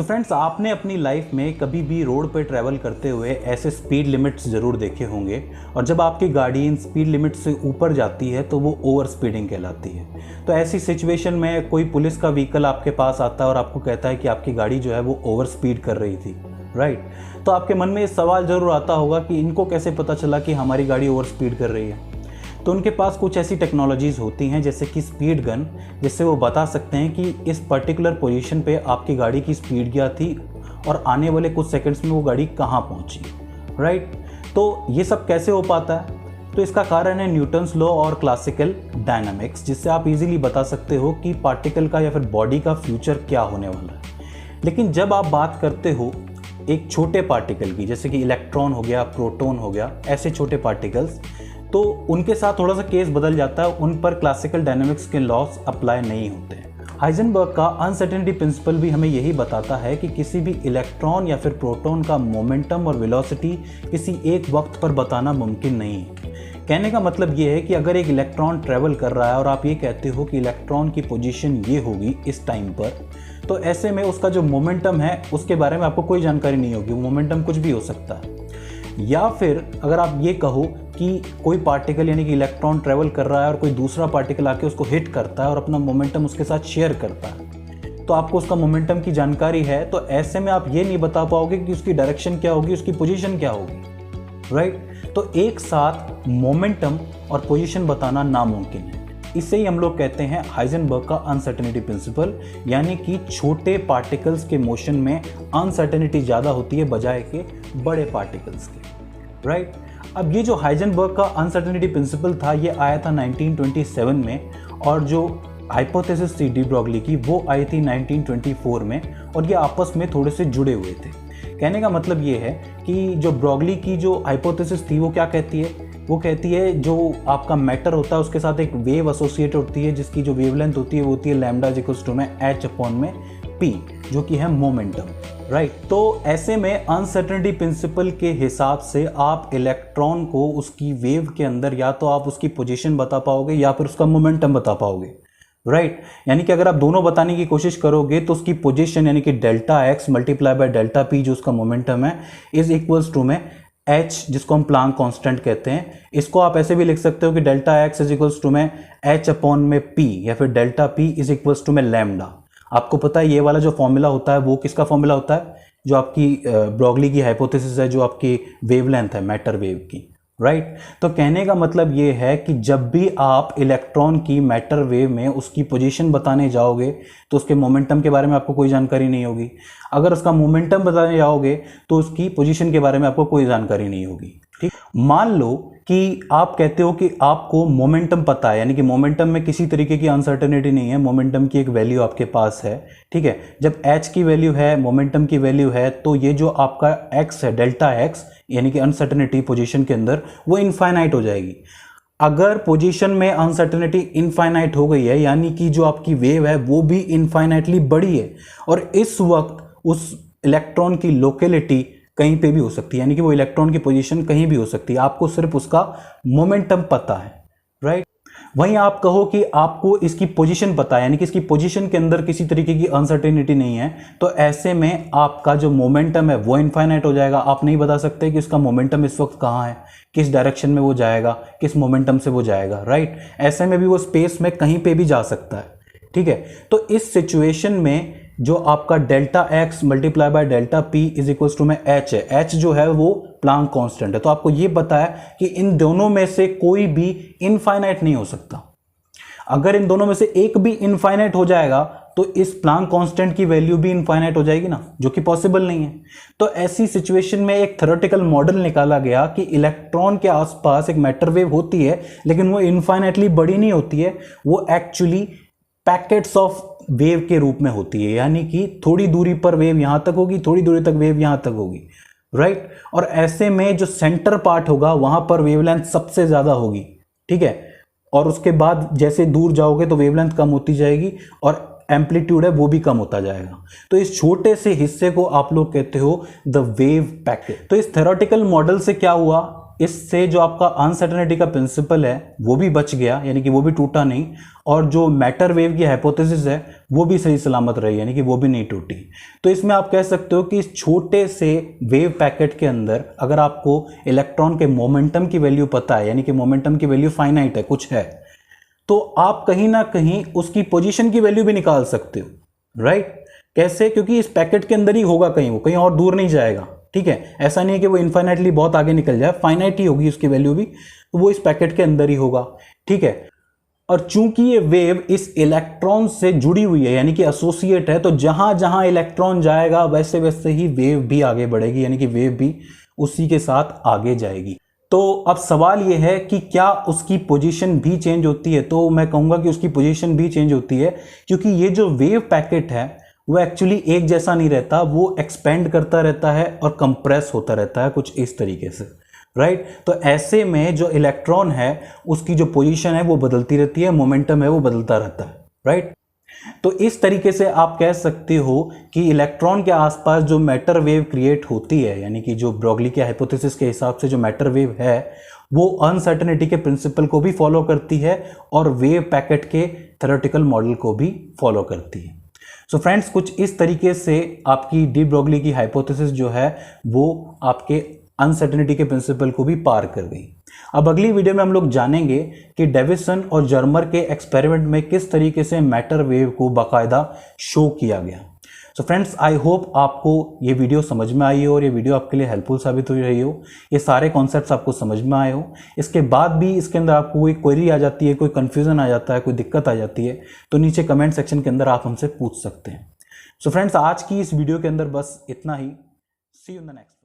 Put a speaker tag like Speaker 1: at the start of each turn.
Speaker 1: So friends, आपने अपनी life में कभी भी रोड पर ट्रैवल करते हुए ऐसे स्पीड लिमिट्स ज़रूर देखे होंगे, और जब आपकी गाड़ी इन स्पीड लिमिट से ऊपर जाती है तो वो ओवर स्पीडिंग कहलाती है। तो ऐसी सिचुएशन में कोई पुलिस का व्हीकल आपके पास आता है और आपको कहता है कि आपकी गाड़ी जो है वो ओवर स्पीड कर रही थी, राइट। तो आपके मन में ये सवाल ज़रूर आता होगा कि इनको कैसे पता चला कि हमारी गाड़ी ओवर स्पीड कर रही है। तो उनके पास कुछ ऐसी टेक्नोलॉजीज़ होती हैं जैसे कि स्पीड गन, जिससे वो बता सकते हैं कि इस पर्टिकुलर पोजीशन पे आपकी गाड़ी की स्पीड क्या थी और आने वाले कुछ सेकंड्स में वो गाड़ी कहाँ पहुँची, राइट। तो ये सब कैसे हो पाता है? तो इसका कारण है न्यूटन्स लॉ और क्लासिकल डायनामिक्स, जिससे आप इजीली बता सकते हो कि पार्टिकल का या फिर बॉडी का फ्यूचर क्या होने वाला है। लेकिन जब आप बात करते हो एक छोटे पार्टिकल की, जैसे कि इलेक्ट्रॉन हो गया, प्रोटॉन हो गया, ऐसे छोटे पार्टिकल्स, तो उनके साथ थोड़ा सा केस बदल जाता है। उन पर क्लासिकल डायनामिक्स के लॉस अप्लाई नहीं होते हैं। हाइजेनबर्ग का अनसर्टेनिटी प्रिंसिपल भी हमें यही बताता है कि किसी भी इलेक्ट्रॉन या फिर प्रोटॉन का मोमेंटम और वेलोसिटी किसी एक वक्त पर बताना मुमकिन नहीं है। कहने का मतलब ये है कि अगर एक इलेक्ट्रॉन ट्रैवल कर रहा है और आप ये कहते हो कि इलेक्ट्रॉन की पोजीशन ये होगी इस टाइम पर, तो ऐसे में उसका जो मोमेंटम है उसके बारे में आपको कोई जानकारी नहीं होगी। मोमेंटम कुछ भी हो सकता है। या फिर अगर आप ये कहो कि कोई पार्टिकल यानी कि इलेक्ट्रॉन ट्रैवल कर रहा है और कोई दूसरा पार्टिकल आके उसको हिट करता है और अपना मोमेंटम उसके साथ शेयर करता है, तो आपको उसका मोमेंटम की जानकारी है, तो ऐसे में आप ये नहीं बता पाओगे कि उसकी डायरेक्शन क्या होगी, उसकी पोजीशन क्या होगी, राइट। तो एक साथ मोमेंटम और पोजीशन बताना नामुमकिन है। इससे ही हम लोग कहते हैं हाइजेनबर्ग का अनसर्टेनिटी प्रिंसिपल, यानी कि छोटे पार्टिकल्स के मोशन में अनसर्टेनिटी ज़्यादा होती है बजाय के बड़े पार्टिकल्स के, राइट। अब ये जो हाइजेनबर्ग का अनसर्टेनिटी प्रिंसिपल था, ये आया था 1927 में, और जो हाइपोथेसिस थी डी ब्रॉगली की, वो आई थी 1924 में, और ये आपस में थोड़े से जुड़े हुए थे। कहने का मतलब ये है कि जो ब्रॉगली की जो हाइपोथेसिस थी वो क्या कहती है? वो कहती है जो आपका मैटर होता है उसके साथ एक वेव एसोसिएट होती है, जिसकी जो वेवलेंथ होती है वो होती है लैम्डा इक्वल्स टू में h अपॉन में p, जो कि है मोमेंटम, राइट। तो ऐसे में अनसर्टेनिटी प्रिंसिपल के हिसाब से आप इलेक्ट्रॉन को उसकी वेव के अंदर या तो आप उसकी पोजीशन बता पाओगे या फिर उसका मोमेंटम बता पाओगे, राइट। यानी कि अगर आप दोनों बताने की कोशिश करोगे तो उसकी पोजीशन यानी कि delta x multiply by delta P, जो उसका मोमेंटम है, इज इक्वल्स टू में h, जिसको हम प्लांक कांस्टेंट कहते हैं। इसको आप ऐसे भी लिख सकते हो कि delta x is equals to में h अपॉन में p, या फिर delta p is equals to में लैम्डा। आपको पता है ये वाला जो फॉर्मूला होता है वो किसका फॉर्मूला होता है? जो आपकी ब्रॉगली की हाइपोथेसिस है, जो आपकी वेवलेंथ है मैटर वेव की, राइट। तो कहने का मतलब ये है कि जब भी आप इलेक्ट्रॉन की मैटर वेव में उसकी पोजीशन बताने जाओगे तो उसके मोमेंटम के बारे में आपको कोई जानकारी नहीं होगी। अगर उसका मोमेंटम बताने जाओगे तो उसकी पोजीशन के बारे में आपको कोई जानकारी नहीं होगी, ठीक। मान लो कि आप कहते हो कि आपको मोमेंटम पता है, यानी कि मोमेंटम में किसी तरीके की अनसर्टेनिटी नहीं है, मोमेंटम की एक वैल्यू आपके पास है, ठीक है। जब h की वैल्यू है, मोमेंटम की वैल्यू है, तो ये जो आपका x है, डेल्टा x, यानी कि अनसर्टेनिटी पोजीशन के अंदर, वो इनफाइनाइट हो जाएगी। अगर पोजीशन में अनसर्टेनिटी इनफाइनाइट हो गई है, यानी कि जो आपकी वेव है वो भी इनफाइनाइटली बड़ी है, और इस वक्त उस इलेक्ट्रॉन की लोकेलिटी कहीं पे भी हो सकती है, यानी कि वो इलेक्ट्रॉन की पोजीशन कहीं भी हो सकती है, आपको सिर्फ उसका मोमेंटम पता है, राइट। वहीं आप कहो कि आपको इसकी पोजीशन पता है, यानी कि इसकी पोजीशन के अंदर किसी तरीके की अनसर्टेनिटी नहीं है, तो ऐसे में आपका जो मोमेंटम है वो इनफाइनाइट हो जाएगा। आप नहीं बता सकते कि उसका मोमेंटम इस वक्त कहाँ है, किस डायरेक्शन में वो जाएगा, किस मोमेंटम से वो जाएगा, राइट। ऐसे में भी वो स्पेस में कहीं पे भी जा सकता है, ठीक है। तो इस सिचुएशन में जो आपका delta x multiply by delta p is equals to में h है, h जो है वो प्लांक कांस्टेंट है। तो आपको ये पता है कि इन दोनों में से कोई भी इनफाइनाइट नहीं हो सकता। अगर इन दोनों में से एक भी इनफाइनाइट हो जाएगा तो इस प्लांक कांस्टेंट की वैल्यू भी इनफाइनाइट हो जाएगी ना, जो कि पॉसिबल नहीं है। तो ऐसी सिचुएशन में एक थ्योरेटिकल मॉडल निकाला गया कि इलेक्ट्रॉन के आसपास एक मैटर वेव होती है, लेकिन वो इनफाइनाइटली बड़ी नहीं होती है, वो एक्चुअली पैकेट्स ऑफ वेव के रूप में होती है, यानी कि थोड़ी दूरी पर वेव यहां तक होगी, थोड़ी दूरी तक वेव यहां तक होगी, राइट। और ऐसे में जो सेंटर पार्ट होगा वहां पर वेवलेंथ सबसे ज्यादा होगी, ठीक है। और उसके बाद जैसे दूर जाओगे तो वेवलेंथ कम होती जाएगी और एम्पलीट्यूड है वो भी कम होता जाएगा। तो इस छोटे से हिस्से को आप लोग कहते हो द वेव पैकेट। तो इस थ्योरेटिकल मॉडल से क्या हुआ, इससे जो आपका अनसर्टेनिटी का प्रिंसिपल है वो भी बच गया, यानी कि वो भी टूटा नहीं, और जो मैटर वेव की हाइपोथेसिस है वो भी सही सलामत रही, यानी कि वो भी नहीं टूटी। तो इसमें आप कह सकते हो कि इस छोटे से वेव पैकेट के अंदर अगर आपको इलेक्ट्रॉन के मोमेंटम की वैल्यू पता है, यानी कि मोमेंटम की वैल्यू फाइनाइट है, कुछ है, तो आप कहीं ना कहीं उसकी पोजीशन की वैल्यू भी निकाल सकते हो, राइट। कैसे? क्योंकि इस पैकेट के अंदर ही होगा, कहीं वो कहीं और दूर नहीं जाएगा, ठीक है। ऐसा नहीं है कि वो इनफाइनाइटली बहुत आगे निकल जाए, फाइनाइट ही होगी उसकी वैल्यू भी, तो वो इस पैकेट के अंदर ही होगा, ठीक है। और चूंकि ये वेव इस इलेक्ट्रॉन से जुड़ी हुई है, यानी कि एसोसिएट है, तो जहां जहां इलेक्ट्रॉन जाएगा वैसे वैसे ही वेव भी आगे बढ़ेगी, यानी कि वेव भी उसी के साथ आगे जाएगी। तो अब सवाल ये है कि क्या उसकी पोजीशन भी चेंज होती है? तो मैं कहूंगा कि उसकी पोजीशन भी चेंज होती है, क्योंकि ये जो वेव पैकेट है वो एक्चुअली एक जैसा नहीं रहता, वो एक्सपेंड करता रहता है और कंप्रेस होता रहता है कुछ इस तरीके से, राइट। तो ऐसे में जो इलेक्ट्रॉन है उसकी जो पोजीशन है वो बदलती रहती है, मोमेंटम है वो बदलता रहता है, राइट। तो इस तरीके से आप कह सकते हो कि इलेक्ट्रॉन के आसपास जो मैटर वेव क्रिएट होती है, यानी कि जो ब्रोगली के हाइपोथेसिस के हिसाब से जो मैटर वेव है वो अनसर्टेनिटी के प्रिंसिपल को भी फॉलो करती है और वेव पैकेट के थ्योरेटिकल मॉडल को भी फॉलो करती है। सो फ्रेंड्स, कुछ इस तरीके से आपकी डी ब्रोगली की हाइपोथेसिस जो है वो आपके अनसर्टेनिटी के प्रिंसिपल को भी पार कर गई। अब अगली वीडियो में हम लोग जानेंगे कि डेविसन और जर्मर के एक्सपेरिमेंट में किस तरीके से मैटर वेव को बाकायदा शो किया गया। सो फ्रेंड्स, आई होप आपको ये वीडियो समझ में आई हो और ये वीडियो आपके लिए हेल्पफुल साबित हो रही हो, ये सारे कॉन्सेप्ट्स आपको समझ में आए हो। इसके बाद भी इसके अंदर आपको कोई क्वेरी आ जाती है, कोई कन्फ्यूजन आ जाता है, कोई दिक्कत आ जाती है, तो नीचे कमेंट सेक्शन के अंदर आप हमसे पूछ सकते हैं। सो फ्रेंड्स, आज की इस वीडियो के अंदर बस इतना ही। सी यू इन द नेक्स्ट।